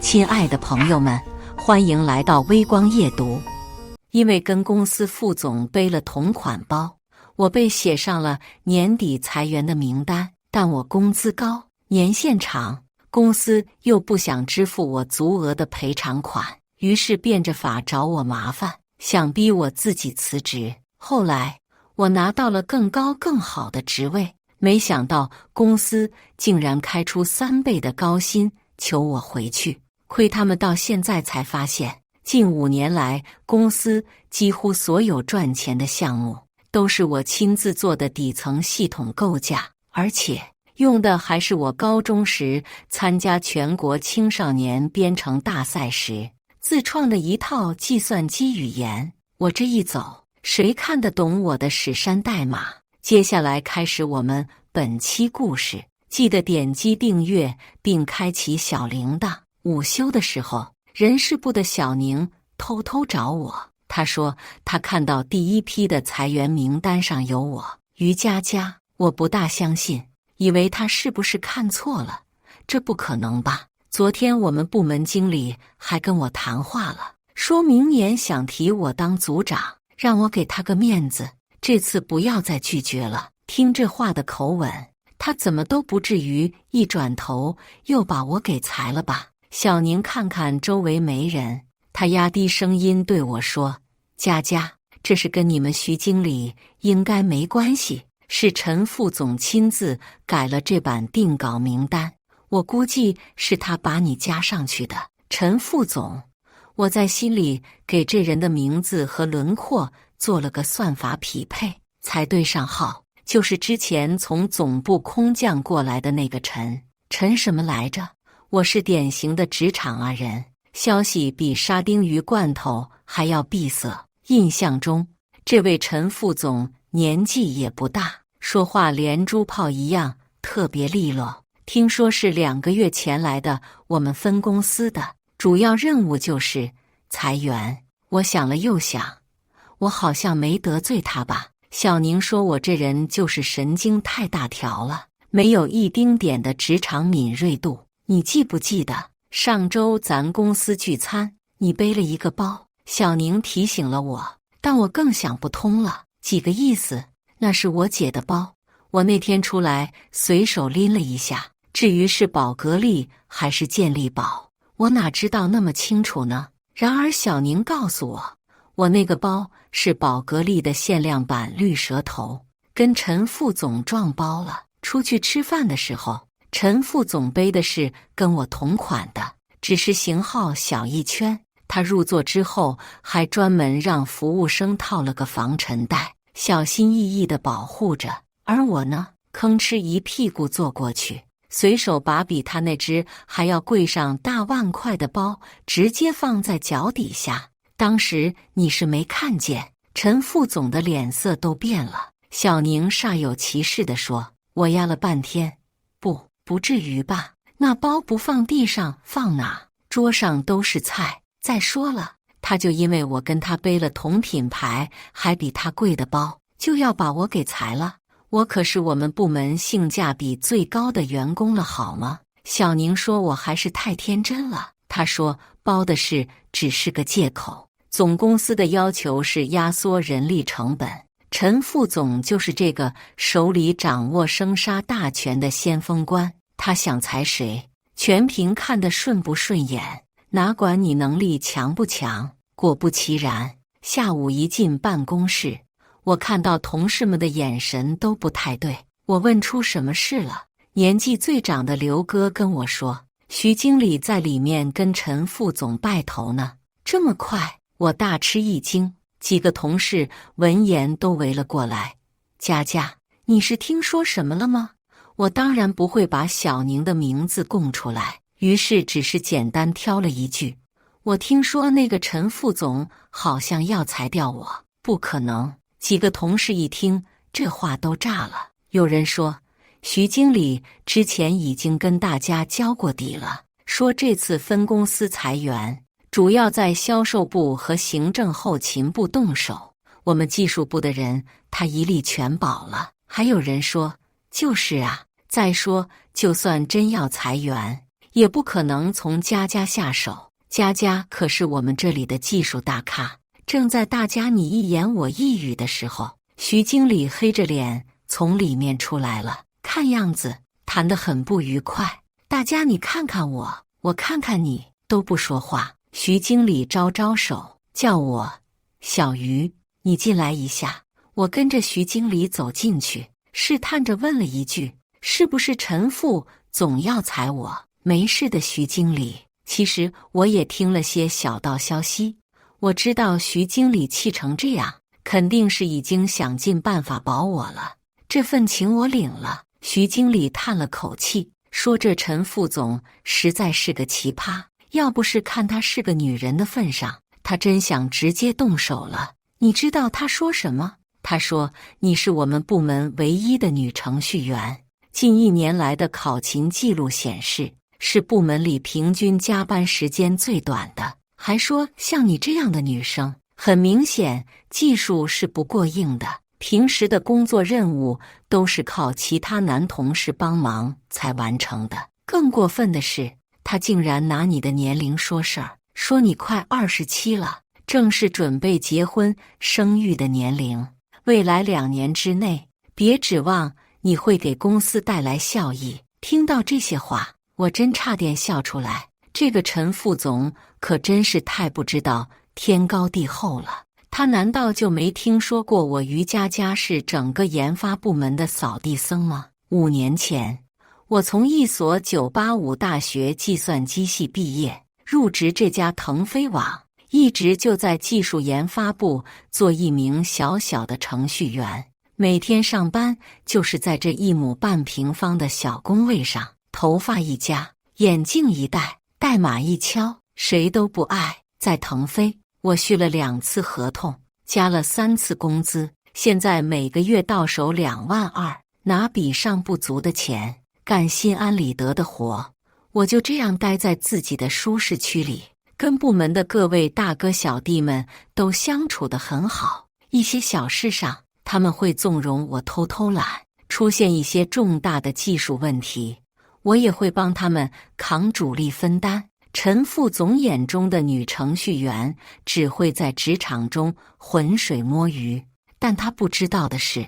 亲爱的朋友们，欢迎来到微光夜读。因为跟公司副总背了同款包，我被写上了年底裁员的名单。但我工资高，年限长，公司又不想支付我足额的赔偿款，于是变着法找我麻烦，想逼我自己辞职。后来我拿到了更高更好的职位，没想到公司竟然开出3倍的高薪求我回去。亏他们到现在才发现，近5年来公司几乎所有赚钱的项目都是我亲自做的底层系统构架，而且用的还是我高中时参加全国青少年编程大赛时自创的一套计算机语言。我这一走，谁看得懂我的史山代码？接下来开始我们本期故事，记得点击订阅并开启小铃铛。午休的时候，人事部的小宁偷偷找我，他说他看到第一批的裁员名单上有我，于佳佳。我不大相信，以为他是不是看错了，这不可能吧。昨天我们部门经理还跟我谈话了，说明年想提我当组长，让我给他个面子，这次不要再拒绝了。听这话的口吻，他怎么都不至于一转头又把我给裁了吧。小宁看看周围没人，他压低声音对我说：佳佳，这是跟你们徐经理应该没关系，是陈副总亲自改了这版定稿名单，我估计是他把你加上去的。陈副总，我在心里给这人的名字和轮廓做了个算法匹配，才对上号，就是之前从总部空降过来的那个陈什么来着？我是典型的职场啊人，消息比沙丁鱼罐头还要闭塞。印象中，这位陈副总年纪也不大，说话连珠炮一样，特别利落。听说是2个月前来的我们分公司的，主要任务就是裁员。我想了又想，我好像没得罪他吧。小宁说我这人就是神经太大条了，没有一丁点的职场敏锐度。你记不记得上周咱公司聚餐，你背了一个包？小宁提醒了我，但我更想不通了，几个意思？那是我姐的包，我那天出来随手拎了一下，至于是宝格丽还是健力宝，我哪知道那么清楚呢？然而小宁告诉我，我那个包是宝格丽的限量版绿蛇头，跟陈副总撞包了。出去吃饭的时候，陈副总背的是跟我同款的，只是型号小一圈。他入座之后还专门让服务生套了个防尘袋，小心翼翼地保护着。而我呢，吭哧一屁股坐过去，随手把比他那只还要贵上大万块的包直接放在脚底下。当时你是没看见，陈副总的脸色都变了。小宁煞有其事地说，我压了半天，不至于吧？那包不放地上放哪？桌上都是菜。再说了，他就因为我跟他背了同品牌还比他贵的包，就要把我给裁了？我可是我们部门性价比最高的员工了好吗？小宁说我还是太天真了，他说包的事只是个借口，总公司的要求是压缩人力成本，陈副总就是这个手里掌握生杀大权的先锋官，他想裁谁，全凭看得顺不顺眼，哪管你能力强不强。果不其然，下午一进办公室，我看到同事们的眼神都不太对。我问出什么事了，年纪最长的刘哥跟我说，徐经理在里面跟陈副总拜头呢。这么快？我大吃一惊，几个同事闻言都围了过来。佳佳，你是听说什么了吗？我当然不会把小宁的名字供出来，于是只是简单挑了一句，我听说那个陈副总好像要裁掉我。不可能。几个同事一听这话都炸了。有人说，徐经理之前已经跟大家交过底了，说这次分公司裁员主要在销售部和行政后勤部动手，我们技术部的人他一力全保了。还有人说，就是啊，再说就算真要裁员，也不可能从佳佳下手。佳佳可是我们这里的技术大咖。正在大家你一言我一语的时候，徐经理黑着脸从里面出来了，看样子谈得很不愉快。大家你看看我，我看看你，都不说话。徐经理招招手，叫我小鱼，你进来一下。我跟着徐经理走进去，试探着问了一句：是不是陈副总要裁我？没事的，徐经理。其实我也听了些小道消息，我知道徐经理气成这样，肯定是已经想尽办法保我了。这份情我领了。徐经理叹了口气，说这陈副总实在是个奇葩，要不是看他是个女人的份上，他真想直接动手了。你知道他说什么？他说你是我们部门唯一的女程序员，近1年来的考勤记录显示是部门里平均加班时间最短的，还说像你这样的女生，很明显技术是不过硬的，平时的工作任务都是靠其他男同事帮忙才完成的。更过分的是，他竟然拿你的年龄说事儿，说你快27了，正是准备结婚生育的年龄，未来2年之内别指望你会给公司带来效益。听到这些话，我真差点笑出来。这个陈副总可真是太不知道天高地厚了，他难道就没听说过我于佳佳是整个研发部门的扫地僧吗？5年前，我从一所985大学计算机系毕业，入职这家腾飞网，一直就在技术研发部做一名小小的程序员，每天上班就是在这1亩半平方的小工位上，头发一夹，眼镜一戴，代码一敲，谁都不爱。在腾飞，我续了2次合同，加了3次工资，现在每个月到手2万2，拿比上不足的钱，干心安理得的活。我就这样待在自己的舒适区里，跟部门的各位大哥小弟们都相处得很好。一些小事上，他们会纵容我偷偷懒，出现一些重大的技术问题，我也会帮他们扛主力分担。陈副总眼中的女程序员只会在职场中浑水摸鱼，但他不知道的是，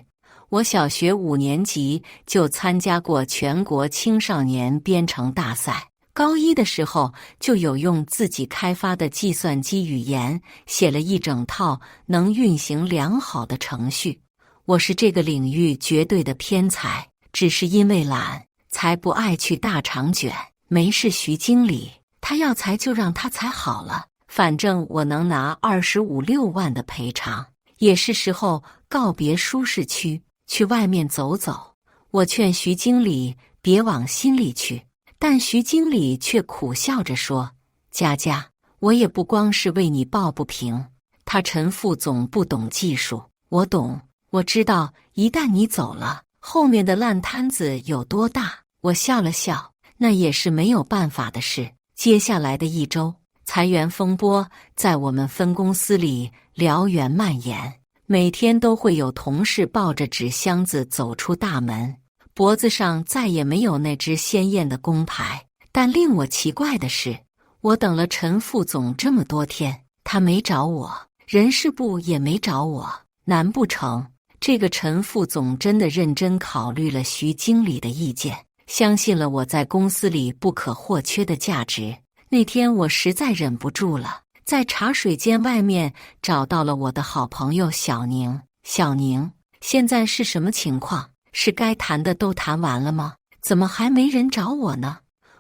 我小学5年级就参加过全国青少年编程大赛，高1的时候就有用自己开发的计算机语言写了一整套能运行良好的程序。我是这个领域绝对的偏才，只是因为懒，才不爱去大厂卷。没事，徐经理他要裁就让他裁好了，反正我能拿25、6万的赔偿，也是时候告别舒适区，去外面走走。我劝徐经理别往心里去，但徐经理却苦笑着说：佳佳，我也不光是为你抱不平，他陈副总不懂技术，我懂，我知道一旦你走了，后面的烂摊子有多大。我笑了笑，那也是没有办法的事。接下来的1周，裁员风波在我们分公司里燎原蔓延，每天都会有同事抱着纸箱子走出大门，脖子上再也没有那只鲜艳的工牌。但令我奇怪的是，我等了陈副总这么多天，他没找我，人事部也没找我，难不成这个陈副总真的认真考虑了徐经理的意见，相信了我在公司里不可或缺的价值？那天我实在忍不住了，在茶水间外面找到了我的好朋友小宁。小宁，现在是什么情况？是该谈的都谈完了吗？怎么还没人找我呢？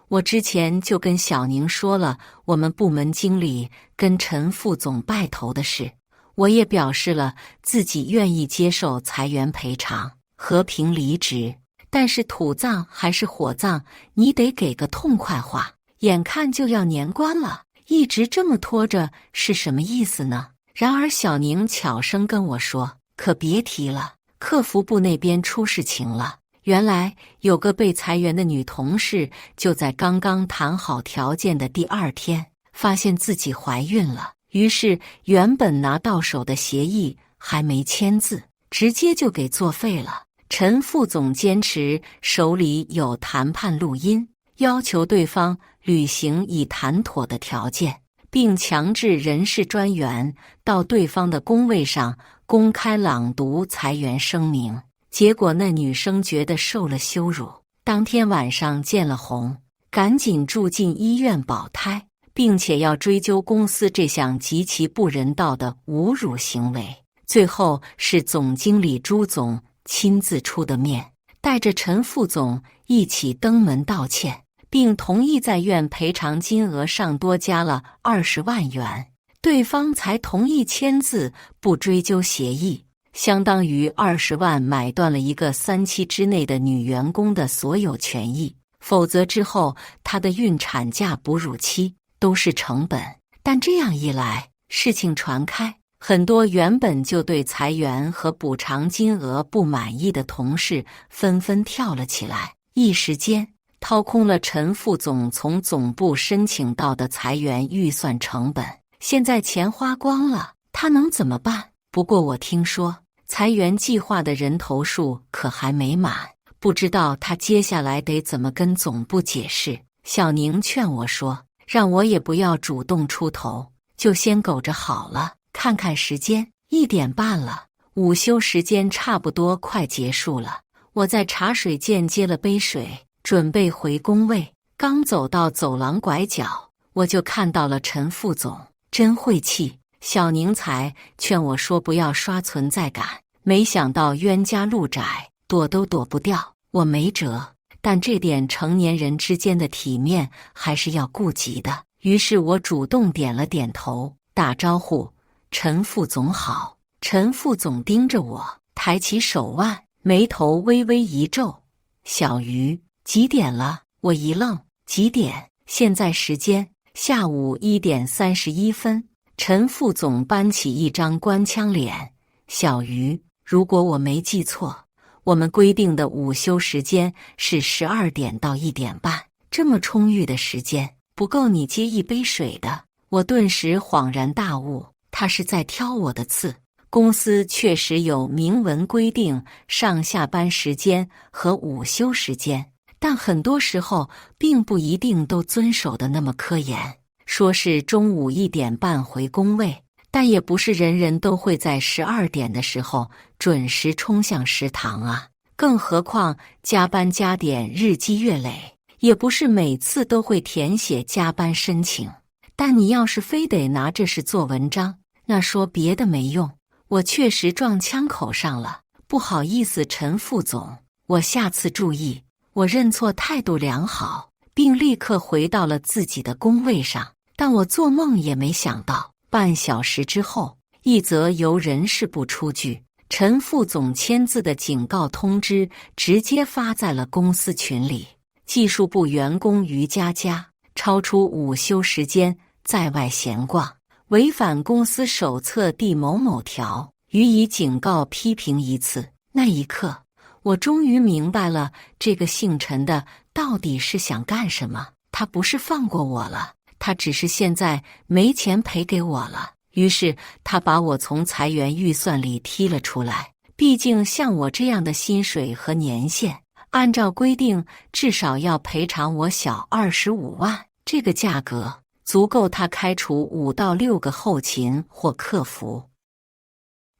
我之前就跟小宁说了我们部门经理跟陈副总拜头的事，我也表示了自己愿意接受裁员赔偿，和平离职。但是土葬还是火葬，你得给个痛快话。眼看就要年关了，一直这么拖着是什么意思呢？然而小宁悄声跟我说，可别提了，客服部那边出事情了。原来有个被裁员的女同事就在刚刚谈好条件的第2天，发现自己怀孕了，于是原本拿到手的协议还没签字，直接就给作废了。陈副总坚持手里有谈判录音，要求对方履行已谈妥的条件，并强制人事专员到对方的工位上公开朗读裁员声明。结果那女生觉得受了羞辱，当天晚上见了红，赶紧住进医院保胎，并且要追究公司这项极其不人道的侮辱行为。最后是总经理朱总亲自出的面，带着陈副总一起登门道歉，并同意在院赔偿金额上多加了20万元，对方才同意签字不追究协议，相当于20万买断了一个3期之内的女员工的所有权益，否则之后她的孕产假、哺乳期都是成本。但这样一来，事情传开，很多原本就对裁员和补偿金额不满意的同事纷纷跳了起来，一时间掏空了陈副总从总部申请到的裁员预算成本。现在钱花光了，他能怎么办？不过我听说裁员计划的人头数可还没满，不知道他接下来得怎么跟总部解释。小宁劝我说，让我也不要主动出头，就先苟着好了。看看时间，1点半了，午休时间差不多快结束了。我在茶水间接了杯水，准备回工位，刚走到走廊拐角，我就看到了陈副总。真晦气，小宁才劝我说不要刷存在感，没想到冤家路窄，躲都躲不掉。我没辙，但这点成年人之间的体面还是要顾及的。于是我主动点了点头，打招呼：“陈副总好。”陈副总盯着我，抬起手腕，眉头微微一皱：“小鱼，几点了？”我一愣：“几点？现在时间下午1点31分。”陈副总搬起一张官腔脸：“小鱼，如果我没记错，我们规定的午休时间是12点到1点半，这么充裕的时间，不够你接一杯水的。”我顿时恍然大悟，他是在挑我的刺。公司确实有明文规定上下班时间和午休时间，但很多时候并不一定都遵守的那么科严。说是中午1点半回工位，但也不是人人都会在12点的时候准时冲向食堂啊。更何况加班加点日积月累，也不是每次都会填写加班申请。但你要是非得拿这事做文章，那说别的没用。我确实撞枪口上了，不好意思，陈副总，我下次注意。我认错，态度良好，并立刻回到了自己的工位上。但我做梦也没想到，半小时之后，一则由人事部出具、陈副总签字的警告通知直接发在了公司群里。技术部员工于佳佳超出午休时间在外闲逛，违反公司手册第某某条，予以警告批评一次。那一刻，我终于明白了这个姓陈的到底是想干什么。他不是放过我了，他只是现在没钱赔给我了。于是他把我从裁员预算里踢了出来。毕竟像我这样的薪水和年限，按照规定至少要赔偿我小25万，这个价格足够他开除5到6个后勤或客服。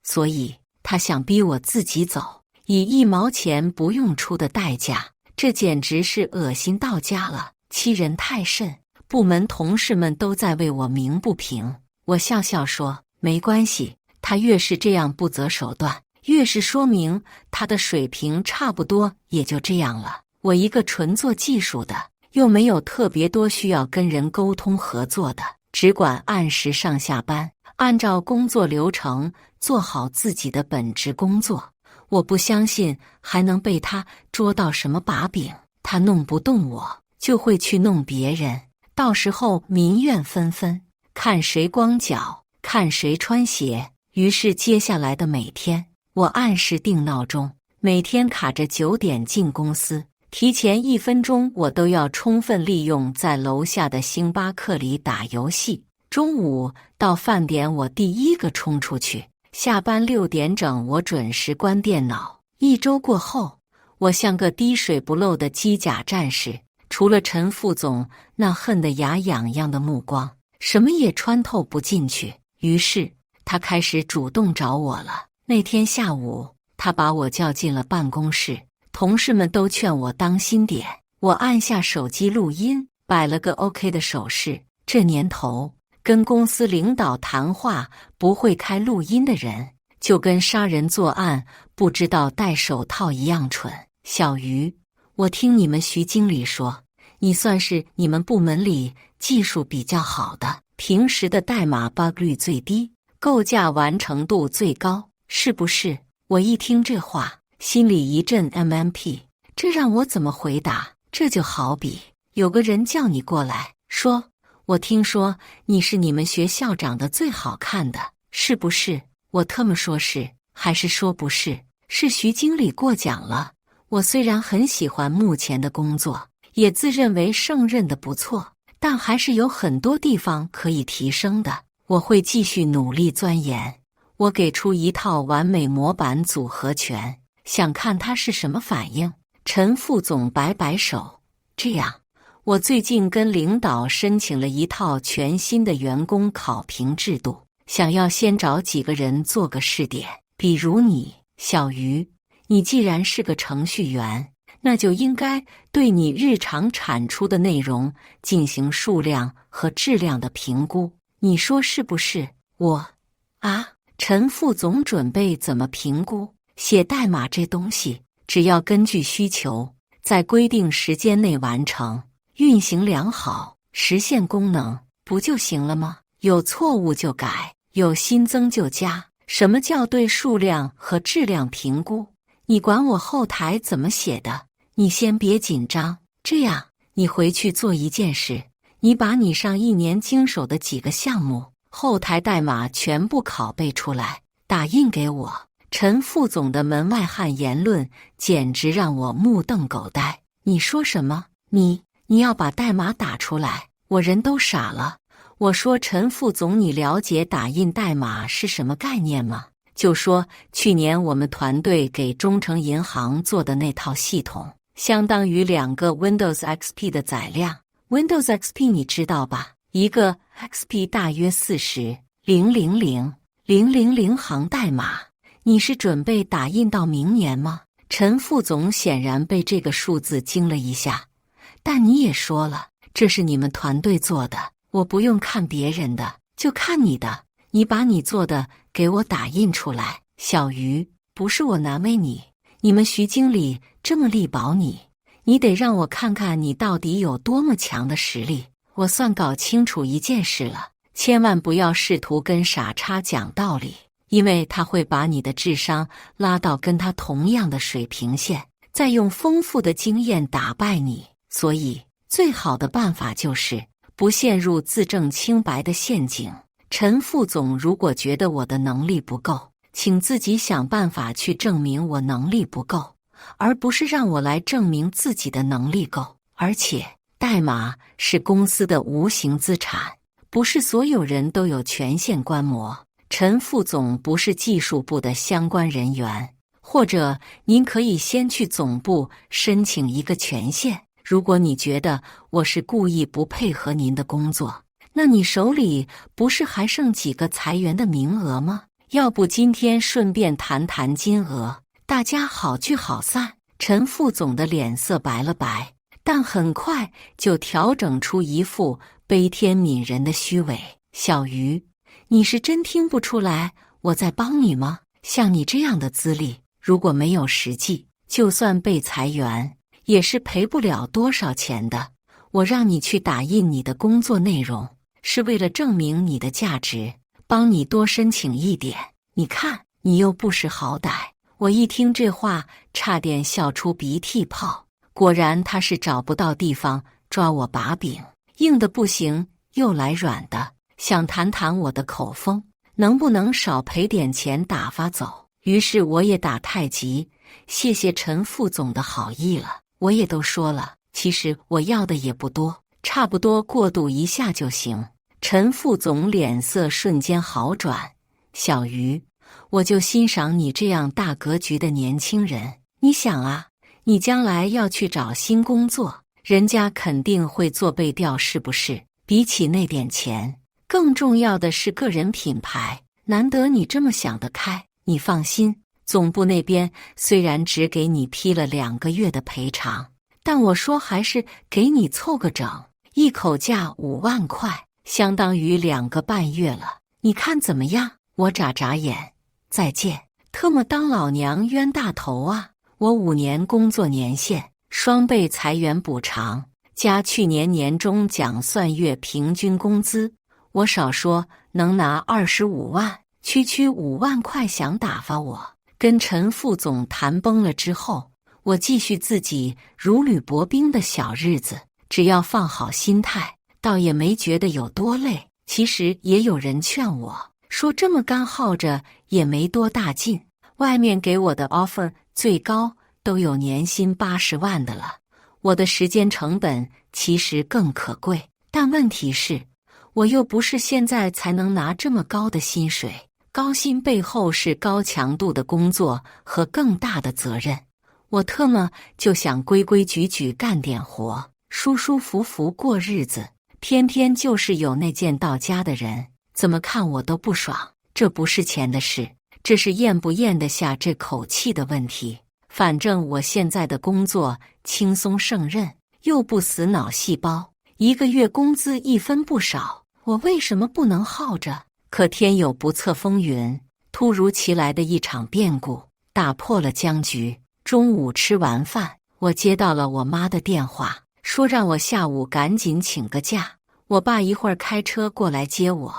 所以他想逼我自己走，以1毛钱不用出的代价，这简直是恶心到家了，欺人太甚。部门同事们都在为我鸣不平。我笑笑说，没关系，他越是这样不择手段，越是说明他的水平差不多也就这样了。我一个纯做技术的，又没有特别多需要跟人沟通合作的，只管按时上下班，按照工作流程做好自己的本职工作。我不相信还能被他捉到什么把柄，他弄不动我，就会去弄别人，到时候民怨纷纷，看谁光脚，看谁穿鞋。于是接下来的每天，我按时定闹钟，每天卡着9点进公司，提前1分钟我都要充分利用在楼下的星巴克里打游戏。中午到饭点我第一个冲出去，下班6点整我准时关电脑。1周过后，我像个滴水不漏的机甲战士，除了陈副总那恨得牙痒痒的目光，什么也穿透不进去。于是他开始主动找我了。那天下午，他把我叫进了办公室，同事们都劝我当心点。我按下手机录音，摆了个 OK 的手势。这年头，跟公司领导谈话不会开录音的人，就跟杀人作案不知道戴手套一样蠢。小鱼，我听你们徐经理说，你算是你们部门里技术比较好的，平时的代码 bug 率最低，构架完成度最高，是不是？我一听这话，心里一阵 MMP， 这让我怎么回答？这就好比有个人叫你过来，说我听说你是你们学校长得最好看的，是不是？我特么说是，还是说不是？是徐经理过奖了。我虽然很喜欢目前的工作，也自认为胜任的不错，但还是有很多地方可以提升的。我会继续努力钻研。我给出一套完美模板组合拳，想看他是什么反应。陈副总摆摆手，这样，我最近跟领导申请了一套全新的员工考评制度，想要先找几个人做个试点，比如你，小鱼。你既然是个程序员，那就应该对你日常产出的内容进行数量和质量的评估，你说是不是？陈副总准备怎么评估？写代码这东西，只要根据需求，在规定时间内完成，运行良好，实现功能，不就行了吗？有错误就改，有新增就加。什么叫对数量和质量评估？你管我后台怎么写的？你先别紧张，这样你回去做一件事，你把你上一年经手的几个项目后台代码全部拷贝出来，打印给我。陈副总的门外汉言论简直让我目瞪口呆。你说什么？你要把代码打出来？我人都傻了。我说陈副总，你了解打印代码是什么概念吗？就说去年我们团队给中诚银行做的那套系统，相当于2个 Windows XP 的载量。Windows XP 你知道吧？一个 XP 大约40,000,000行代码。你是准备打印到明年吗？陈副总显然被这个数字惊了一下。但你也说了，这是你们团队做的，我不用看别人的，就看你的。你把你做的给我打印出来。小鱼，不是我难为你，你们徐经理这么力保你，你得让我看看你到底有多么强的实力。我算搞清楚一件事了，千万不要试图跟傻叉讲道理，因为他会把你的智商拉到跟他同样的水平线，再用丰富的经验打败你。所以最好的办法就是不陷入自证清白的陷阱。陈副总如果觉得我的能力不够，请自己想办法去证明我能力不够，而不是让我来证明自己的能力够。而且代码是公司的无形资产，不是所有人都有权限观摩。陈副总不是技术部的相关人员，或者您可以先去总部申请一个权限。如果你觉得我是故意不配合您的工作，那你手里不是还剩几个裁员的名额吗？要不今天顺便谈谈金额，大家好聚好散。陈副总的脸色白了白，但很快就调整出一副悲天悯人的虚伪。小鱼，你是真听不出来我在帮你吗？像你这样的资历，如果没有实际，就算被裁员，也是赔不了多少钱的。我让你去打印你的工作内容，是为了证明你的价值，帮你多申请一点。你看，你又不识好歹。我一听这话，差点笑出鼻涕泡。果然他是找不到地方抓我把柄，硬的不行，又来软的，想谈谈我的口风，能不能少赔点钱打发走。于是我也打太极，谢谢陈副总的好意了。我也都说了，其实我要的也不多，差不多过渡一下就行。陈副总脸色瞬间好转。小鱼，我就欣赏你这样大格局的年轻人。你想啊，你将来要去找新工作，人家肯定会做背调，是不是？比起那点钱，更重要的是个人品牌。难得你这么想得开，你放心，总部那边虽然只给你批了2个月的赔偿，但我说还是给你凑个整，一口价5万块，相当于2个半月了，你看怎么样？我眨眨眼，再见。特么当老娘冤大头啊！我5年工作年限，双倍裁员补偿，加去年年终奖算月平均工资，我少说能拿25万，区5万块想打发我。跟陈副总谈崩了之后，我继续自己如履薄冰的小日子，只要放好心态，倒也没觉得有多累。其实也有人劝我说，这么干耗着也没多大劲，外面给我的 offer 最高都有年薪80万的了，我的时间成本其实更可贵。但问题是，我又不是现在才能拿这么高的薪水，高薪背后是高强度的工作和更大的责任。我特么就想规规矩矩干点活，舒舒服服过日子，偏偏就是有那件到家的人，怎么看我都不爽。这不是钱的事，这是咽不咽得下这口气的问题。反正我现在的工作轻松胜任，又不死脑细胞，1个月工资1分不少，我为什么不能耗着？可天有不测风云，突如其来的一场变故打破了僵局。中午吃完饭，我接到了我妈的电话，说让我下午赶紧请个假。我爸一会儿开车过来接我。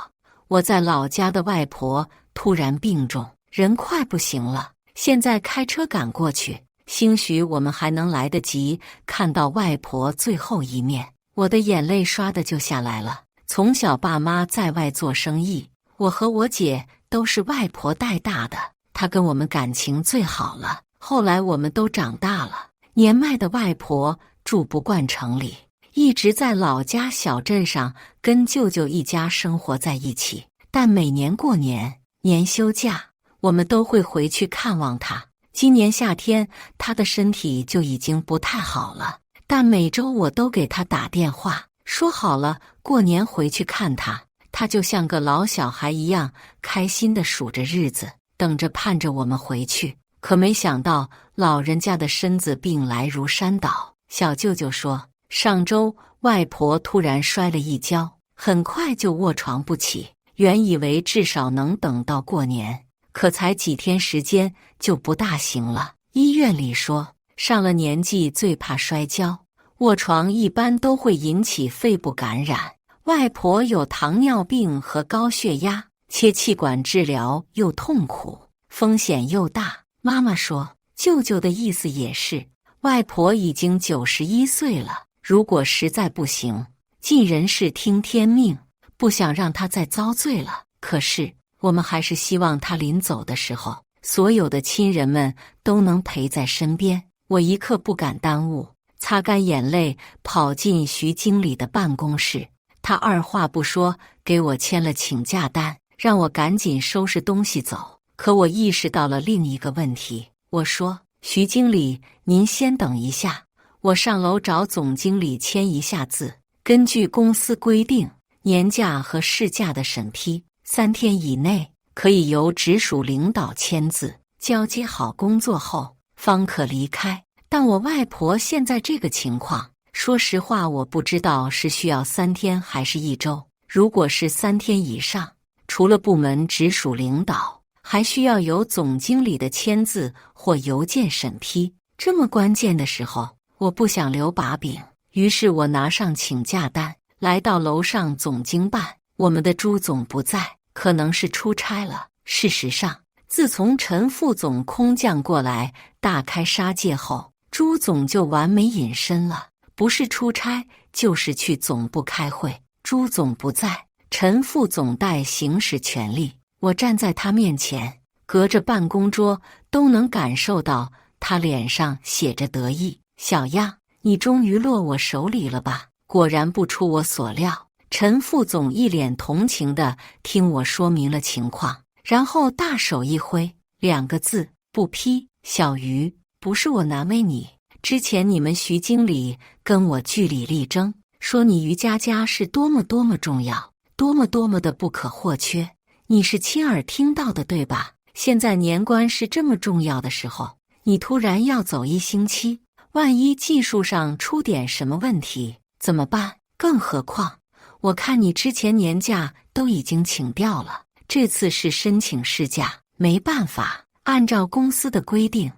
我在老家的外婆突然病重，人快不行了，现在开车赶过去，兴许我们还能来得及看到外婆最后一面。我的眼泪刷的就下来了。从小爸妈在外做生意，我和我姐都是外婆带大的，她跟我们感情最好了。后来我们都长大了，年迈的外婆住不惯城里，一直在老家小镇上跟舅舅一家生活在一起。但每年过年、年休假，我们都会回去看望她。今年夏天，她的身体就已经不太好了，但每周我都给她打电话，说好了过年回去看她。她就像个老小孩一样，开心地数着日子，等着盼着我们回去。可没想到老人家的身子病来如山倒。小舅舅说，上周外婆突然摔了一跤，很快就卧床不起，原以为至少能等到过年，可才几天时间就不大行了。医院里说，上了年纪最怕摔跤，卧床一般都会引起肺部感染。外婆有糖尿病和高血压，切气管治疗又痛苦，风险又大。妈妈说，舅舅的意思也是，外婆已经91岁了，如果实在不行，尽人事听天命，不想让她再遭罪了。可是我们还是希望她临走的时候，所有的亲人们都能陪在身边。我一刻不敢耽误，擦干眼泪跑进徐经理的办公室，他二话不说给我签了请假单，让我赶紧收拾东西走。可我意识到了另一个问题，我说，徐经理，您先等一下，我上楼找总经理签一下字。根据公司规定，年假和事假的审批3天以内可以由直属领导签字，交接好工作后方可离开。但我外婆现在这个情况，说实话我不知道是需要3天还是1周。如果是3天以上，除了部门直属领导，还需要有总经理的签字或邮件审批。这么关键的时候，我不想留把柄，于是我拿上请假单，来到楼上总经办。我们的朱总不在，可能是出差了。事实上，自从陈副总空降过来大开杀戒后，朱总就完美隐身了，不是出差就是去总部开会。朱总不在，陈副总带行使权力。我站在他面前，隔着办公桌都能感受到他脸上写着得意。小样，你终于落我手里了吧？果然不出我所料，陈副总一脸同情地听我说明了情况，然后大手一挥，2个字，不批。小鱼，不是我难为你，之前你们徐经理跟我据理力争，说你于佳佳是多么多么重要，多么多么的不可或缺，你是亲耳听到的，对吧？现在年关是这么重要的时候，你突然要走1星期，万一技术上出点什么问题怎么办？更何况，我看你之前年假都已经请掉了，这次是申请事假，没办法，按照公司的规定，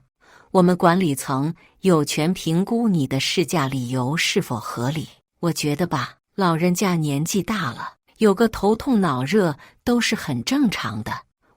我们管理层有权评估你的事假理由是否合理。我觉得吧，老人家年纪大了，有个头痛脑热都是很正常的。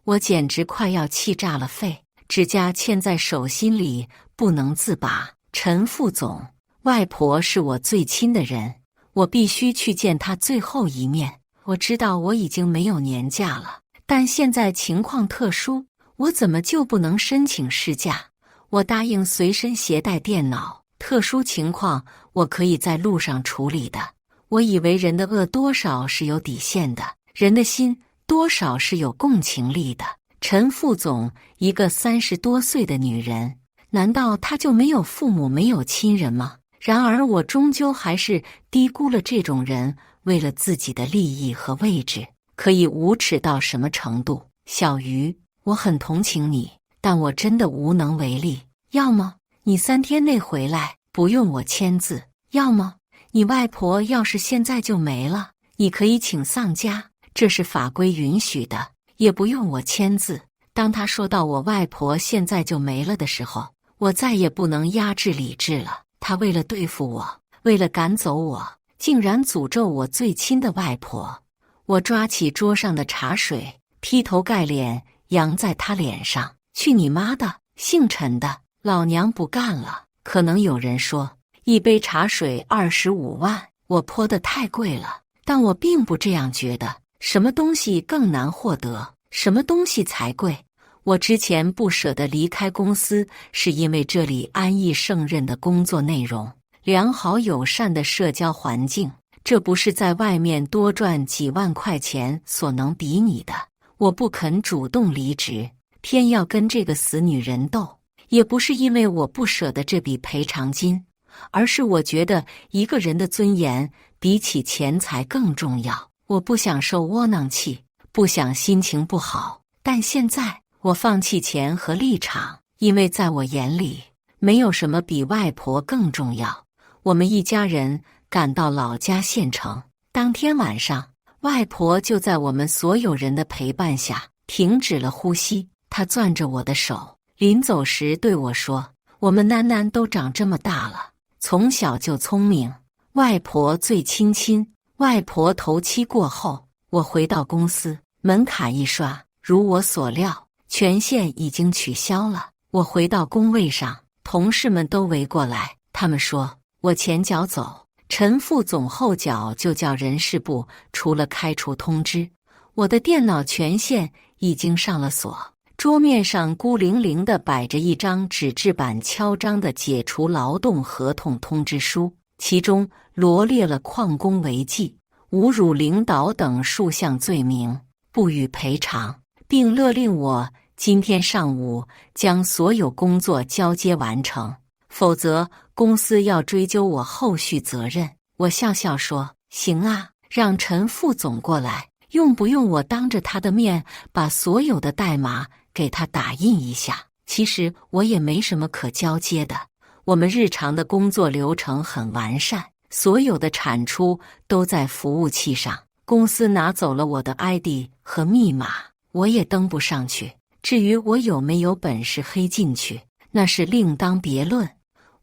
我简直快要气炸了肺，指甲嵌在手心里不能自拔。陈副总，外婆是我最亲的人，我必须去见她最后一面。我知道我已经没有年假了，但现在情况特殊，我怎么就不能申请事假？我答应随身携带电脑，特殊情况我可以在路上处理的。我以为人的恶多少是有底线的，人的心多少是有共情力的。陈副总，一个30多岁的女人，难道她就没有父母没有亲人吗？然而我终究还是低估了这种人为了自己的利益和位置可以无耻到什么程度。小鱼，我很同情你，但我真的无能为力。要么你3天内回来，不用我签字；要么你外婆要是现在就没了，你可以请丧假，这是法规允许的，也不用我签字。当他说到我外婆现在就没了的时候，我再也不能压制理智了。他为了对付我，为了赶走我，竟然诅咒我最亲的外婆。我抓起桌上的茶水，劈头盖脸扬在他脸上。去你妈的，姓陈的，老娘不干了。可能有人说，一杯茶水25万，我泼得太贵了，但我并不这样觉得。什么东西更难获得，什么东西才贵。我之前不舍得离开公司，是因为这里安逸胜任的工作内容，良好友善的社交环境，这不是在外面多赚几万块钱所能比拟的。我不肯主动离职，偏要跟这个死女人斗，也不是因为我不舍得这笔赔偿金，而是我觉得一个人的尊严比起钱财更重要。我不想受窝囊气，不想心情不好，但现在我放弃钱和立场，因为在我眼里，没有什么比外婆更重要。我们一家人赶到老家县城，当天晚上，外婆就在我们所有人的陪伴下停止了呼吸。她攥着我的手，临走时对我说：“我们囡囡都长这么大了，从小就聪明，外婆最亲亲。”外婆头七过后，我回到公司，门卡一刷，如我所料，权限已经取消了。我回到工位上，同事们都围过来，他们说我前脚走，陈副总后脚就叫人事部出了开除通知。我的电脑权限已经上了锁，桌面上孤零零地摆着一张纸质版敲章的解除劳动合同通知书，其中罗列了旷工违纪、侮辱领导等数项罪名，不予赔偿，并勒令我今天上午将所有工作交接完成，否则公司要追究我后续责任。我笑笑说：“行啊，让陈副总过来，用不用我当着他的面把所有的代码给他打印一下？其实我也没什么可交接的。我们日常的工作流程很完善，所有的产出都在服务器上。公司拿走了我的 ID 和密码，我也登不上去。至于我有没有本事黑进去，那是另当别论。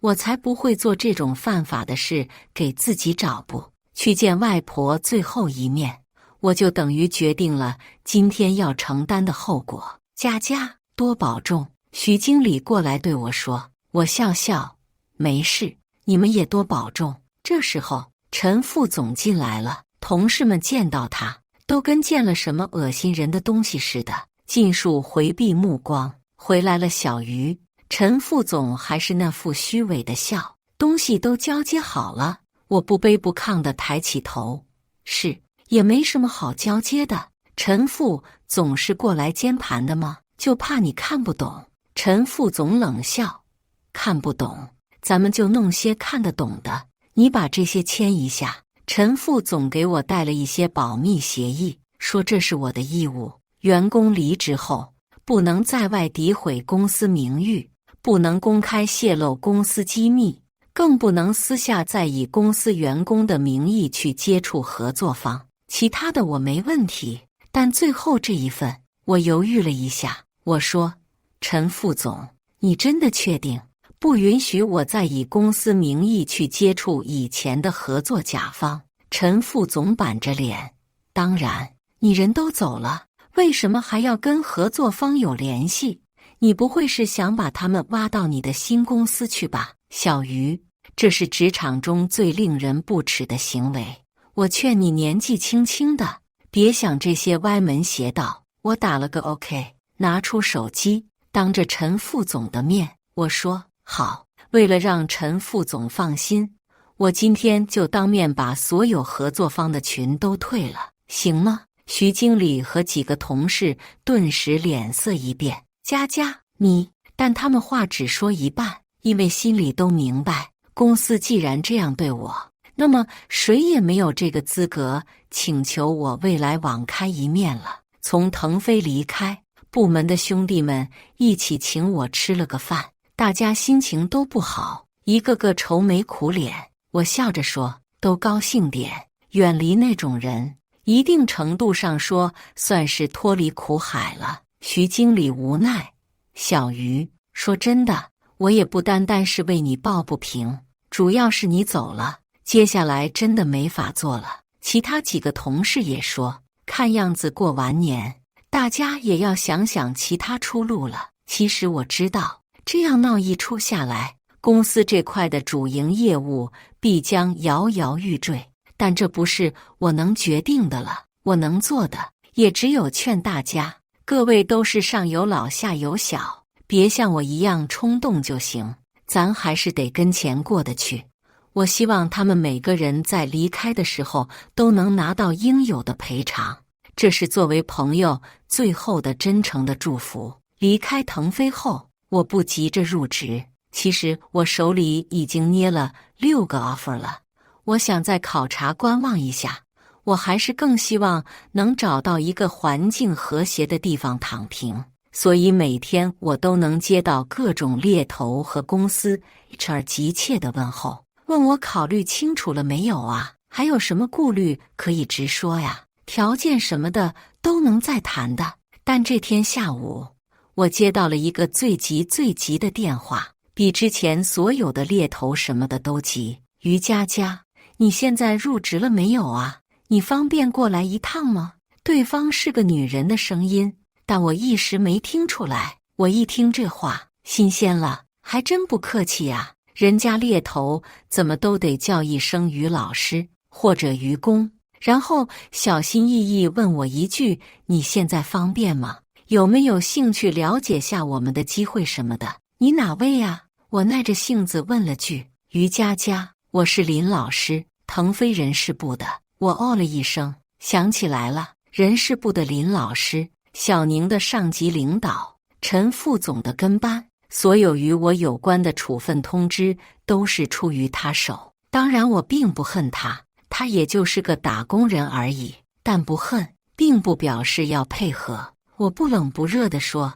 我才不会做这种犯法的事，给自己找补。去见外婆最后一面，我就等于决定了今天要承担的后果。佳佳，多保重。徐经理过来对我说。我笑笑，没事，你们也多保重。这时候，陈副总进来了，同事们见到他，都跟见了什么恶心人的东西似的，尽数回避目光。回来了小鱼，陈副总还是那副虚伪的笑。东西都交接好了，我不卑不亢地抬起头。是，也没什么好交接的。陈副总是过来监盘的吗？就怕你看不懂。陈副总冷笑，看不懂，咱们就弄些看得懂的，你把这些签一下。陈副总给我带了一些保密协议，说这是我的义务，员工离职后不能在外诋毁公司名誉，不能公开泄露公司机密，更不能私下再以公司员工的名义去接触合作方。其他的我没问题，但最后这一份，我犹豫了一下，我说：陈副总，你真的确定不允许我再以公司名义去接触以前的合作甲方？陈副总板着脸：当然，你人都走了，为什么还要跟合作方有联系？你不会是想把他们挖到你的新公司去吧？小鱼，这是职场中最令人不齿的行为。我劝你年纪轻轻的，别想这些歪门邪道。我打了个 OK， 拿出手机，当着陈副总的面，我说：好，为了让陈副总放心，我今天就当面把所有合作方的群都退了，行吗？徐经理和几个同事顿时脸色一变。佳佳，你……但他们话只说一半，因为心里都明白，公司既然这样对我，那么谁也没有这个资格请求我未来网开一面了。从腾飞离开，部门的兄弟们一起请我吃了个饭，大家心情都不好，一个个愁眉苦脸。我笑着说：都高兴点，远离那种人，一定程度上说算是脱离苦海了。徐经理无奈：小鱼，说真的，我也不单单是为你抱不平，主要是你走了，接下来真的没法做了。其他几个同事也说，看样子过完年，大家也要想想其他出路了。其实我知道，这样闹一出下来，公司这块的主营业务必将摇摇欲坠，但这不是我能决定的了。我能做的也只有劝大家，各位都是上有老下有小，别像我一样冲动就行，咱还是得跟钱过得去。我希望他们每个人在离开的时候都能拿到应有的赔偿，这是作为朋友最后的真诚的祝福。离开腾飞后，我不急着入职，其实我手里已经捏了6个 offer 了，我想再考察观望一下。我还是更希望能找到一个环境和谐的地方躺平，所以每天我都能接到各种猎头和公司 HR 急切的问候，问我考虑清楚了没有啊？还有什么顾虑可以直说呀？条件什么的都能再谈的。但这天下午，我接到了一个最急的电话，比之前所有的猎头什么的都急。于佳佳，你现在入职了没有啊？你方便过来一趟吗？对方是个女人的声音，但我一时没听出来。我一听这话，新鲜了，还真不客气呀。人家猎头怎么都得叫一声于老师或者于公，然后小心翼翼问我一句：你现在方便吗？有没有兴趣了解下我们的机会什么的？你哪位呀？我耐着性子问了句。于佳佳，我是林老师，腾飞人事部的。我哦了一声，想起来了，人事部的林老师，小宁的上级领导，陈副总的跟班，所有与我有关的处分通知都是出于他手。当然我并不恨他，他也就是个打工人而已，但不恨并不表示要配合。我不冷不热地说：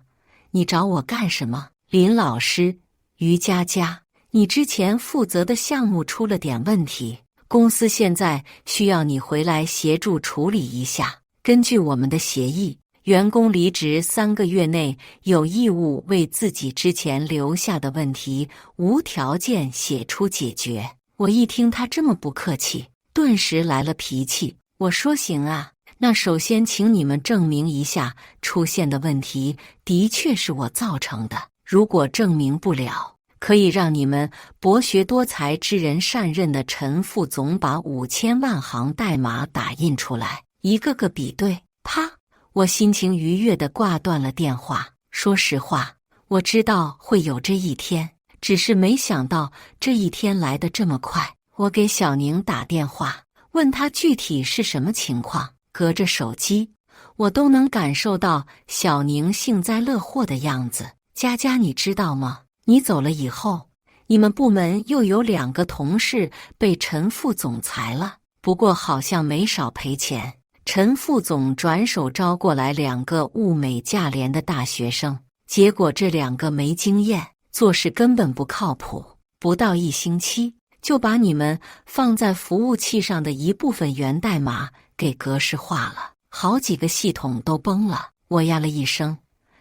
你找我干什么？林老师，于佳佳，你之前负责的项目出了点问题，公司现在需要你回来协助处理一下。根据我们的协议，员工离职3个月内有义务为自己之前留下的问题无条件写出解决。我一听他这么不客气，顿时来了脾气。我说行啊，那首先请你们证明一下出现的问题的确是我造成的，如果证明不了，可以让你们博学多才之人善任的陈副总把5000万行代码打印出来，一个个比对。啪！我心情愉悦地挂断了电话。说实话，我知道会有这一天，只是没想到这一天来得这么快。我给小宁打电话，问他具体是什么情况。隔着手机，我都能感受到小宁幸灾乐祸的样子。佳佳，你知道吗？你走了以后，你们部门又有2个同事被陈副总裁了，不过好像没少赔钱。陈副总转手招过来2个物美价廉的大学生，结果这2个没经验，做事根本不靠谱，不到1星期就把你们放在服务器上的一部分源代码给格式化了，好几个系统都崩了。我呀了一声，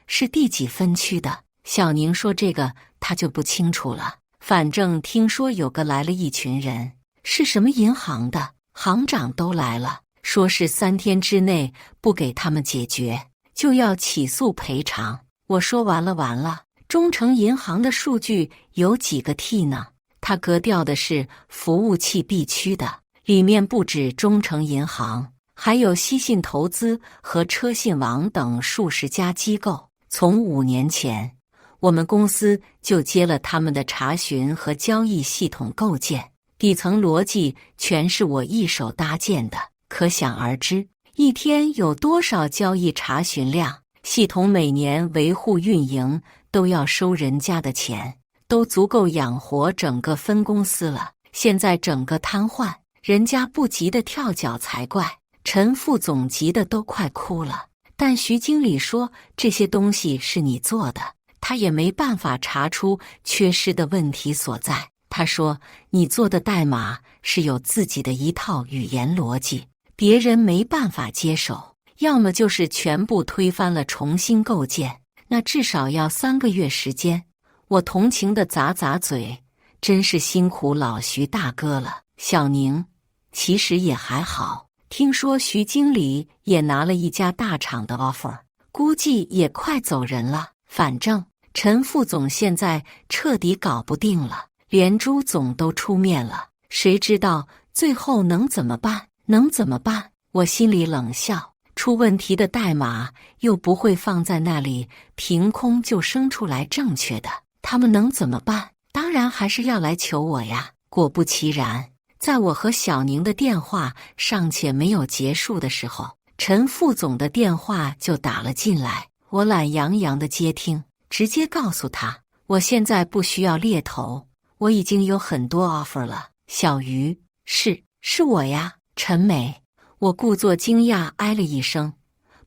是第几分区的？小宁说这个他就不清楚了，反正听说有个来了一群人，是什么银行的，行长都来了，说是3天之内不给他们解决，就要起诉赔偿。我说完了，中诚银行的数据有几个 T 呢？他格调的是服务器 B 区的，里面不止中诚银行，还有西信投资和车信网等数十家机构。从5年前，我们公司就接了他们的查询和交易系统构建，底层逻辑全是我一手搭建的，可想而知，一天有多少交易查询量，系统每年维护运营都要收人家的钱，都足够养活整个分公司了。现在整个瘫痪，人家不急得跳脚才怪。陈副总急得都快哭了，但徐经理说这些东西是你做的，他也没办法查出缺失的问题所在。他说你做的代码是有自己的一套语言逻辑，别人没办法接手，要么就是全部推翻了重新构建，那至少要3个月时间。我同情地咂咂嘴，真是辛苦老徐大哥了。小宁其实也还好，听说徐经理也拿了一家大厂的 offer， 估计也快走人了。反正陈副总现在彻底搞不定了，连朱总都出面了，谁知道最后能怎么办？我心里冷笑，出问题的代码又不会放在那里凭空就生出来正确的，他们能怎么办？当然还是要来求我呀。果不其然，在我和小宁的电话尚且没有结束的时候，陈副总的电话就打了进来。我懒洋洋的接听，直接告诉他，我现在不需要猎头，我已经有很多 offer 了。小鱼，是我呀，陈美。我故作惊讶哎了一声，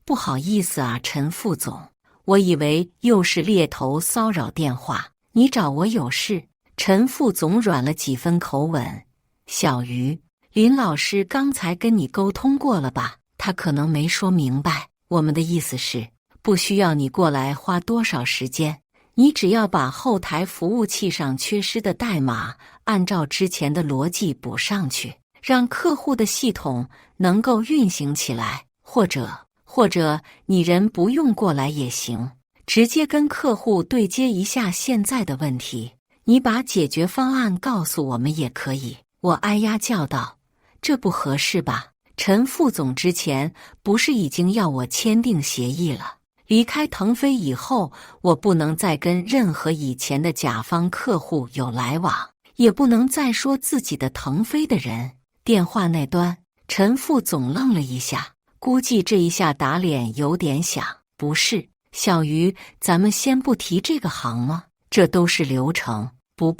不好意思啊，陈副总，我以为又是猎头骚扰电话，你找我有事？陈副总软了几分口吻，小鱼，林老师刚才跟你沟通过了吧？他可能没说明白，我们的意思是不需要你过来花多少时间，你只要把后台服务器上缺失的代码按照之前的逻辑补上去，让客户的系统能够运行起来，或者你人不用过来也行，直接跟客户对接一下现在的问题，你把解决方案告诉我们也可以。我哎呀叫道，这不合适吧？陈副总之前不是已经要我签订协议了，离开腾飞以后，我不能再跟任何以前的甲方客户有来往，也不能再说自己的腾飞的人。电话那端，陈副总愣了一下，估计这一下打脸有点响。不是，小鱼，咱们先不提这个行吗？这都是流程。不，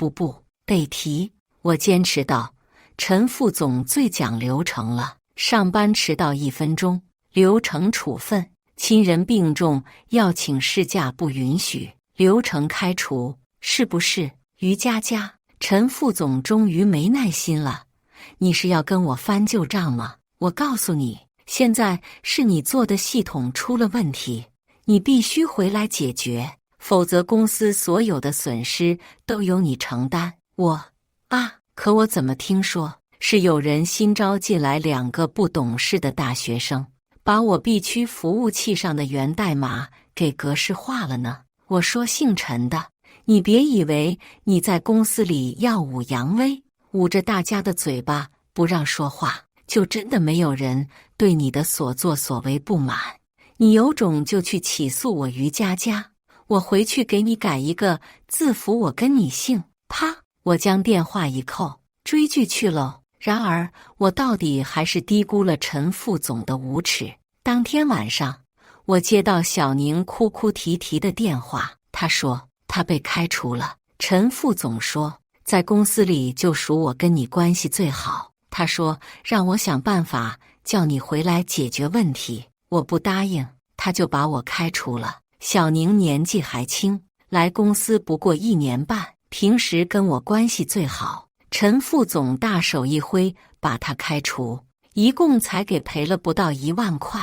得提。我坚持道，陈副总最讲流程了，上班迟到1分钟，流程处分；亲人病重要请事假不允许，流程开除，是不是？于佳佳，陈副总终于没耐心了，你是要跟我翻旧账吗？我告诉你，现在是你做的系统出了问题，你必须回来解决，否则公司所有的损失都由你承担。可我怎么听说是有人新招进来2个不懂事的大学生，把我 B 区服务器上的源代码给格式化了呢？我说姓陈的，你别以为你在公司里耀武扬威，捂着大家的嘴巴不让说话，就真的没有人对你的所作所为不满。你有种就去起诉我于佳佳，我回去给你改一个字符，我跟你姓。啪！我将电话一扣，追剧去喽。然而我到底还是低估了陈副总的无耻。当天晚上，我接到小宁哭哭啼啼的电话，他说他被开除了。陈副总说在公司里就属我跟你关系最好。他说让我想办法叫你回来解决问题，我不答应，他就把我开除了。小宁年纪还轻，来公司不过1年半，平时跟我关系最好。陈副总大手一挥，把他开除，一共才给赔了不到1万块。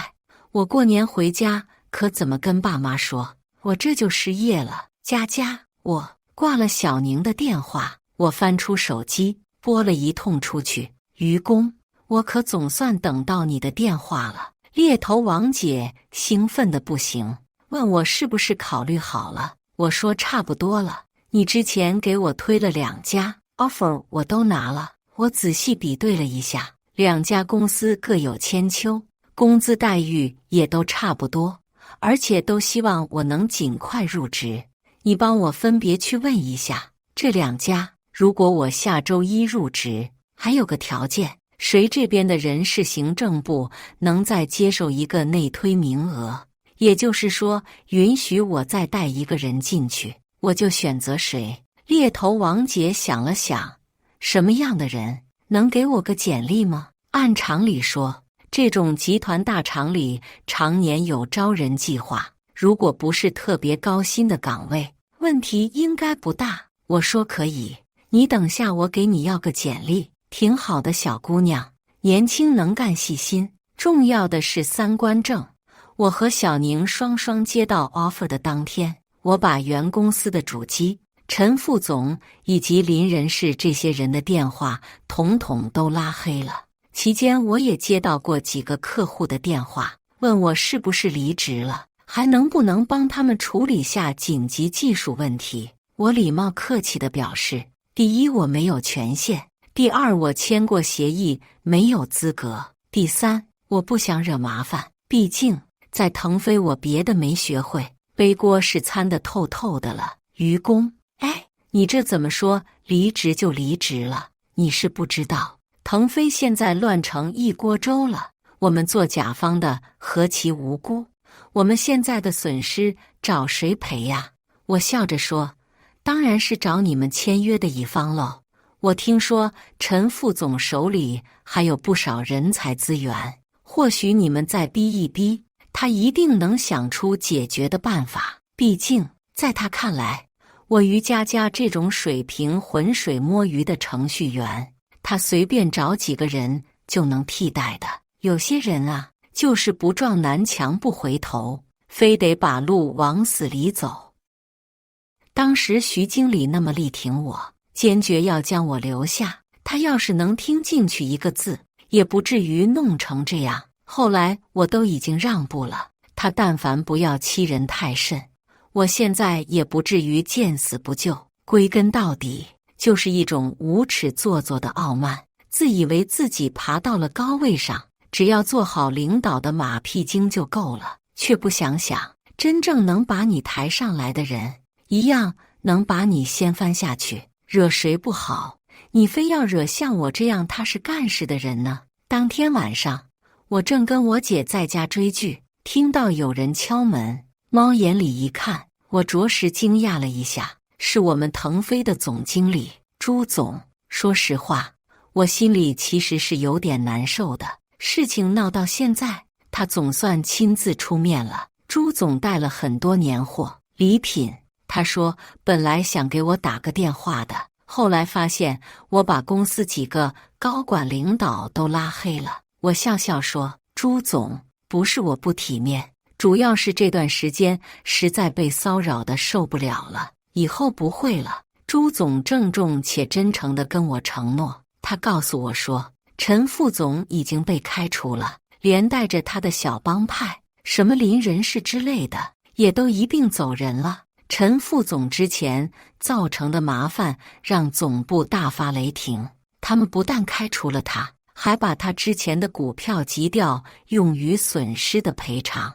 我过年回家，可怎么跟爸妈说？我这就失业了。佳佳，我挂了小宁的电话，我翻出手机，拨了一通出去。愚公，我可总算等到你的电话了。猎头王姐兴奋得不行，问我是不是考虑好了。我说差不多了，你之前给我推了2家 offer， 我都拿了。我仔细比对了一下，2家公司各有千秋，工资待遇也都差不多，而且都希望我能尽快入职。你帮我分别去问一下，这2家如果我下周1入职，还有个条件，谁这边的人事行政部能再接受一个内推名额，也就是说允许我再带一个人进去，我就选择谁。猎头王姐想了想，什么样的人？能给我个简历吗？按常理说，这种集团大厂里常年有招人计划，如果不是特别高薪的岗位，问题应该不大。我说可以，你等下我给你要个简历。挺好的小姑娘，年轻能干细心，重要的是3观正。我和小宁双双接到 offer 的当天，我把原公司的主机、陈副总以及林人事这些人的电话统统都拉黑了。期间我也接到过几个客户的电话，问我是不是离职了，还能不能帮他们处理下紧急技术问题。我礼貌客气地表示，第一，我没有权限；第二，我签过协议，没有资格；第三，我不想惹麻烦。毕竟在腾飞我别的没学会，背锅是参得透透的了。愚公，哎，你这怎么说离职就离职了？你是不知道，腾飞现在乱成一锅粥了，我们做甲方的何其无辜，我们现在的损失找谁赔呀？我笑着说，当然是找你们签约的一方喽。我听说陈副总手里还有不少人才资源，或许你们再逼一逼，他一定能想出解决的办法。毕竟在他看来，我于佳佳这种水平浑水摸鱼的程序员，他随便找几个人就能替代的。有些人啊，就是不撞南墙不回头，非得把路往死里走。当时徐经理那么力挺我，坚决要将我留下，他要是能听进去一个字，也不至于弄成这样。后来我都已经让步了，他但凡不要欺人太甚，我现在也不至于见死不救。归根到底，就是一种无耻做作的傲慢，自以为自己爬到了高位上，只要做好领导的马屁精就够了，却不想想真正能把你抬上来的人，一样能把你掀翻下去。惹谁不好，你非要惹像我这样踏实干事的人呢？当天晚上，我正跟我姐在家追剧，听到有人敲门，猫眼里一看，我着实惊讶了一下，是我们腾飞的总经理朱总。说实话，我心里其实是有点难受的。事情闹到现在，他总算亲自出面了。朱总带了很多年货礼品，他说本来想给我打个电话的，后来发现我把公司几个高管领导都拉黑了。我笑笑说，朱总，不是我不体面，主要是这段时间实在被骚扰的受不了了，以后不会了。朱总郑重且真诚地跟我承诺，他告诉我说，陈副总已经被开除了，连带着他的小帮派，什么林人事之类的，也都一并走人了。陈副总之前造成的麻烦让总部大发雷霆，他们不但开除了他，还把他之前的股票急调用于损失的赔偿，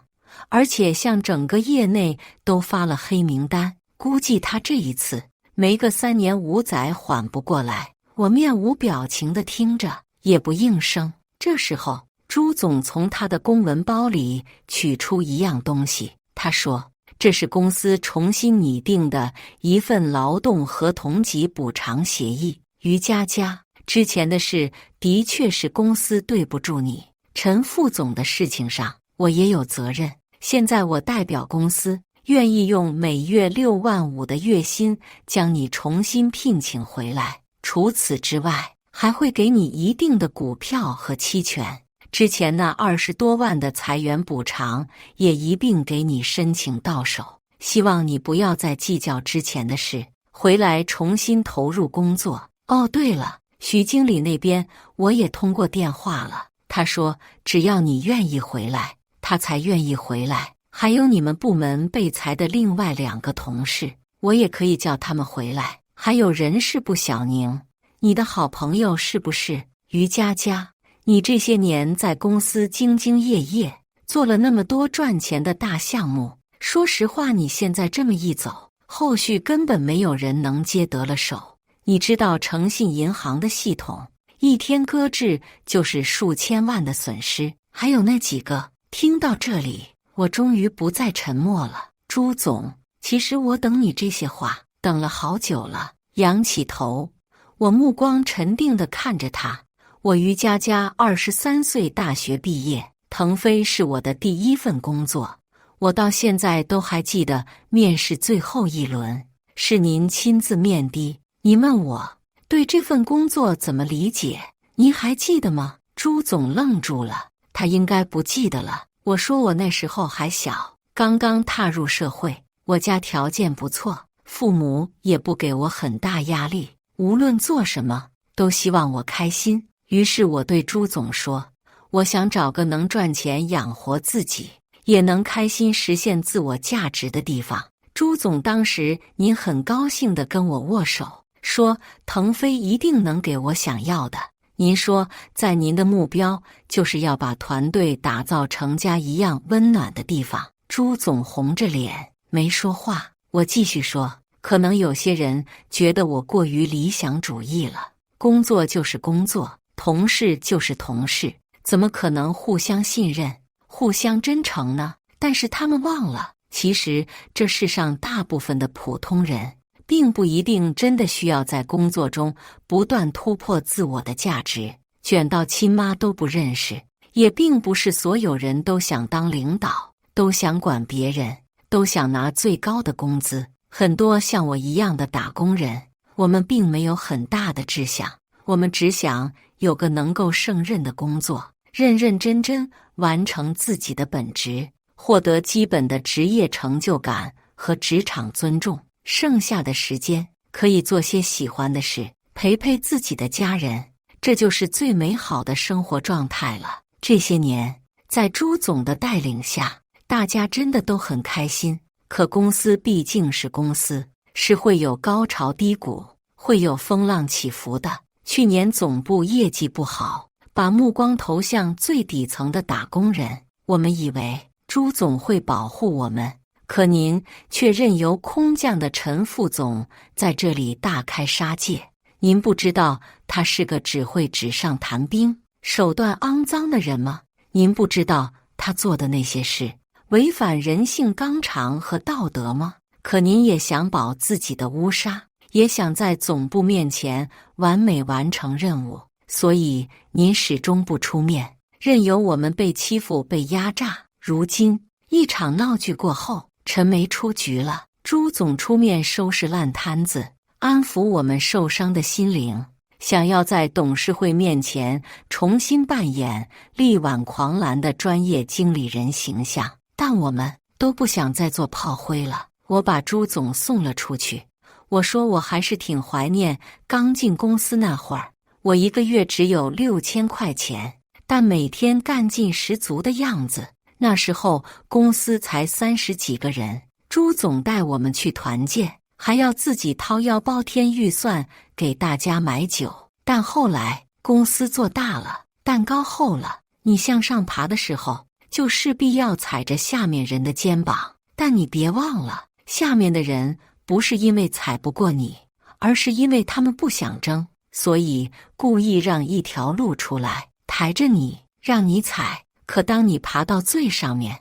而且向整个业内都发了黑名单。估计他这一次没个3年5载缓不过来。我面无表情地听着，也不应声。这时候，朱总从他的公文包里取出一样东西，他说，这是公司重新拟定的一份劳动合同及补偿协议。于佳佳，之前的事的确是公司对不住你，陈副总的事情上我也有责任。现在我代表公司，愿意用每月6.5万的月薪将你重新聘请回来。除此之外，还会给你一定的股票和期权。之前那20多万的裁员补偿也一并给你申请到手。希望你不要再计较之前的事，回来重新投入工作。哦，对了，许经理那边我也通过电话了，他说只要你愿意回来，他才愿意回来。还有你们部门被裁的另外2个同事，我也可以叫他们回来。还有人事部小宁，你的好朋友是不是？于佳佳，你这些年在公司兢兢业业，做了那么多赚钱的大项目，说实话，你现在这么一走，后续根本没有人能接得了手。你知道诚信银行的系统，一天搁置就是数千万的损失，还有那几个。听到这里，我终于不再沉默了。朱总，其实我等你这些话等了好久了。仰起头，我目光沉定地看着他。我于佳佳23岁大学毕业，腾飞是我的第1份工作。我到现在都还记得面试最后一轮，是您亲自面的。您问我对这份工作怎么理解，您还记得吗？朱总愣住了，他应该不记得了。我说我那时候还小，刚刚踏入社会，我家条件不错，父母也不给我很大压力，无论做什么都希望我开心。于是我对朱总说，我想找个能赚钱养活自己，也能开心实现自我价值的地方。朱总当时您很高兴地跟我握手，说腾飞一定能给我想要的。您说在您的目标就是要把团队打造成家一样温暖的地方。朱总红着脸没说话。我继续说，可能有些人觉得我过于理想主义了，工作就是工作，同事就是同事，怎么可能互相信任、互相真诚呢？但是他们忘了，其实这世上大部分的普通人并不一定真的需要在工作中不断突破自我的价值，卷到亲妈都不认识。也并不是所有人都想当领导，都想管别人，都想拿最高的工资。很多像我一样的打工人，我们并没有很大的志向，我们只想有个能够胜任的工作，认认真真完成自己的本职，获得基本的职业成就感和职场尊重。剩下的时间可以做些喜欢的事，陪陪自己的家人，这就是最美好的生活状态了。这些年，在朱总的带领下，大家真的都很开心。可公司毕竟是公司，是会有高潮低谷，会有风浪起伏的。去年总部业绩不好，把目光投向最底层的打工人，我们以为朱总会保护我们，可您却任由空降的陈副总在这里大开杀戒。您不知道他是个只会纸上谈兵、手段肮脏的人吗？您不知道他做的那些事违反人性纲常和道德吗？可您也想保自己的乌纱，也想在总部面前完美完成任务，所以您始终不出面，任由我们被欺负、被压榨。如今一场闹剧过后，陈梅出局了，朱总出面收拾烂摊子，安抚我们受伤的心灵，想要在董事会面前重新扮演力挽狂澜的专业经理人形象，但我们都不想再做炮灰了。我把朱总送了出去，我说我还是挺怀念刚进公司那会儿，我一个月只有6000块钱，但每天干劲十足的样子。那时候公司才30几个人，朱总带我们去团建，还要自己掏腰包添预算给大家买酒。但后来公司做大了，蛋糕厚了，你向上爬的时候就势必要踩着下面人的肩膀，但你别忘了，下面的人不是因为踩不过你，而是因为他们不想争，所以故意让一条路出来，抬着你，让你踩。可当你爬到最上面，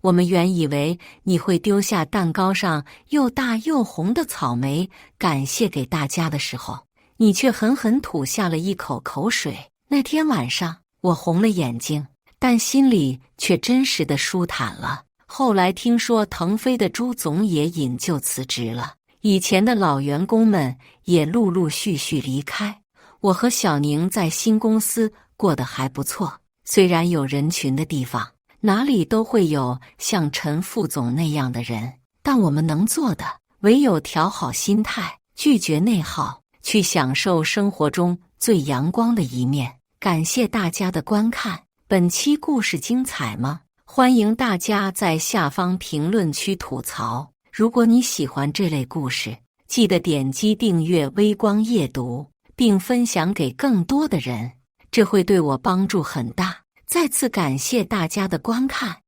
我们原以为你会丢下蛋糕上又大又红的草莓，感谢给大家的时候，你却狠狠吐下了一口口水。那天晚上，我红了眼睛，但心里却真实的舒坦了。后来听说腾飞的朱总也引咎辞职了，以前的老员工们也陆陆续续离开。我和小宁在新公司过得还不错，虽然有人群的地方，哪里都会有像陈副总那样的人，但我们能做的唯有调好心态，拒绝内耗，去享受生活中最阳光的一面。感谢大家的观看，本期故事精彩吗？欢迎大家在下方评论区吐槽。如果你喜欢这类故事，记得点击订阅微光夜读，并分享给更多的人，这会对我帮助很大。再次感谢大家的观看。